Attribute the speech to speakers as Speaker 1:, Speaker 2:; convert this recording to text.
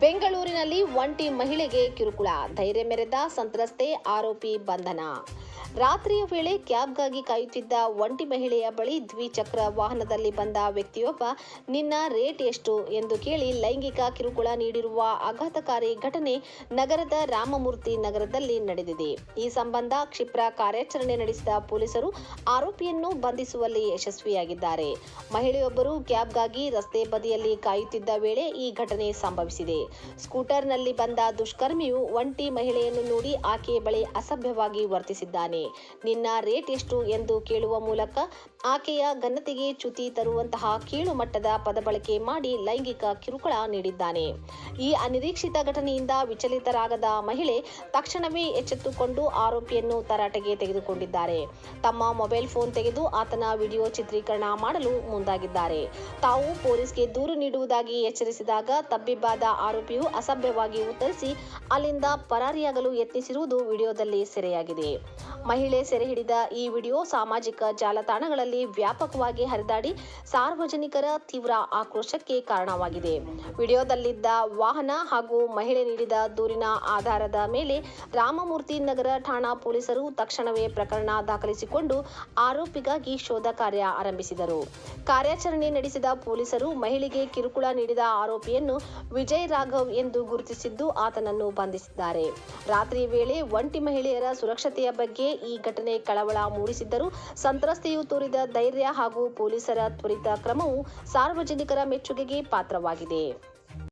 Speaker 1: ಬೆಂಗಳೂರಿನಲ್ಲಿ ಒಂಟಿ ಮಹಿಳೆಗೆ ಕಿರುಕುಳ, ಧೈರ್ಯ ಮೆರೆದ ಸಂತ್ರಸ್ತೆ, ಆರೋಪಿ ಬಂಧನ. ರಾತ್ರಿಯ ವೇಳೆ ಕ್ಯಾಬ್ಗಾಗಿ ಕಾಯುತ್ತಿದ್ದ ಒಂಟಿ ಮಹಿಳೆಯ ಬಳಿ ದ್ವಿಚಕ್ರ ವಾಹನದಲ್ಲಿ ಬಂದ ವ್ಯಕ್ತಿಯೊಬ್ಬ ನಿನ್ನ ರೇಟ್ ಎಷ್ಟು ಎಂದು ಕೇಳಿ ಲೈಂಗಿಕ ಕಿರುಕುಳ ನೀಡಿರುವ ಆಘಾತಕಾರಿ ಘಟನೆ ನಗರದ ರಾಮಮೂರ್ತಿ ನಗರದಲ್ಲಿ ನಡೆದಿದೆ. ಈ ಸಂಬಂಧ ಕ್ಷಿಪ್ರ ಕಾರ್ಯಾಚರಣೆ ನಡೆಸಿದ ಪೊಲೀಸರು ಆರೋಪಿಯನ್ನು ಬಂಧಿಸುವಲ್ಲಿ ಯಶಸ್ವಿಯಾಗಿದ್ದಾರೆ. ಮಹಿಳೆಯೊಬ್ಬರು ಕ್ಯಾಬ್ಗಾಗಿ ರಸ್ತೆ ಬದಿಯಲ್ಲಿ ಕಾಯುತ್ತಿದ್ದ ವೇಳೆ ಈ ಘಟನೆ ಸಂಭವಿಸಿದೆ. ಸ್ಕೂಟರ್ನಲ್ಲಿ ಬಂದ ದುಷ್ಕರ್ಮಿಯು ಒಂಟಿ ಮಹಿಳೆಯನ್ನು ನೋಡಿ ಆಕೆಯ ಬಳಿ ಅಸಭ್ಯವಾಗಿ ವರ್ತಿಸಿದ್ದಾನೆ. ನಿನ್ನ ರೇಟ್ ಎಷ್ಟು ಎಂದು ಕೇಳುವ ಮೂಲಕ ಆಕೆಯ ಘನತೆಗೆ ಚ್ಯುತಿ ತರುವಂತಹ ಕೀಳು ಮಟ್ಟದ ಪದಬಳಕೆ ಮಾಡಿ ಲೈಂಗಿಕ ಕಿರುಕುಳ ನೀಡಿದ್ದಾನೆ. ಈ ಅನಿರೀಕ್ಷಿತ ಘಟನೆಯಿಂದ ವಿಚಲಿತರಾಗದ ಮಹಿಳೆ ತಕ್ಷಣವೇ ಎಚ್ಚೆತ್ತುಕೊಂಡು ಆರೋಪಿಯನ್ನು ತರಾಟೆಗೆ ತೆಗೆದುಕೊಂಡಿದ್ದಾರೆ. ತಮ್ಮ ಮೊಬೈಲ್ ಫೋನ್ ತೆಗೆದು ಆತನ ವಿಡಿಯೋ ಚಿತ್ರೀಕರಣ ಮಾಡಲು ಮುಂದಾಗಿದ್ದಾರೆ. ತಾವು ಪೊಲೀಸ್ಗೆ ದೂರು ನೀಡುವುದಾಗಿ ಎಚ್ಚರಿಸಿದಾಗ ತಬ್ಬಿಬ್ಬಾದ ಆರೋಪಿಯು ಅಸಭ್ಯವಾಗಿ ಉತ್ತರಿಸಿ ಅಲ್ಲಿಂದ ಪರಾರಿಯಾಗಲು ಯತ್ನಿಸಿರುವುದು ವಿಡಿಯೋದಲ್ಲಿ ಸೆರೆಯಾಗಿದೆ. ಮಹಿಳೆ ಸೆರೆ ಹಿಡಿದ ಈ ವಿಡಿಯೋ ಸಾಮಾಜಿಕ ಜಾಲತಾಣಗಳಲ್ಲಿ ವ್ಯಾಪಕವಾಗಿ ಹರಿದಾಡಿ ಸಾರ್ವಜನಿಕರ ತೀವ್ರ ಆಕ್ರೋಶಕ್ಕೆ ಕಾರಣವಾಗಿದೆ. ವಿಡಿಯೋದಲ್ಲಿದ್ದ ವಾಹನ ಹಾಗೂ ಮಹಿಳೆ ನೀಡಿದ ದೂರಿನ ಆಧಾರದ ಮೇಲೆ ರಾಮಮೂರ್ತಿ ನಗರ ಠಾಣಾ ಪೊಲೀಸರು ತಕ್ಷಣವೇ ಪ್ರಕರಣ ದಾಖಲಿಸಿಕೊಂಡು ಆರೋಪಿಗಾಗಿ ಶೋಧ ಕಾರ್ಯ ಆರಂಭಿಸಿದರು. ಕಾರ್ಯಾಚರಣೆ ನಡೆಸಿದ ಪೊಲೀಸರು ಮಹಿಳೆಗೆ ಕಿರುಕುಳ ನೀಡಿದ ಆರೋಪಿಯನ್ನು ವಿಜಯ್ ರಾಘವ್ ಎಂದು ಗುರುತಿಸಿದ್ದು ಆತನನ್ನು ಬಂಧಿಸಿದ್ದಾರೆ. ರಾತ್ರಿ ವೇಳೆ ಒಂಟಿ ಮಹಿಳೆಯರ ಸುರಕ್ಷತೆಯ ಬಗ್ಗೆ ಈ ಘಟನೆ ಕಳವಳ ಮೂಡಿಸಿದ್ದರೂ ಸಂತ್ರಸ್ತೆಯು ತೋರಿದ ಧೈರ್ಯ ಹಾಗೂ ಪೊಲೀಸರ ತ್ವರಿತ ಕ್ರಮವು ಸಾರ್ವಜನಿಕರ ಮೆಚ್ಚುಗೆಗೆ ಪಾತ್ರವಾಗಿದೆ.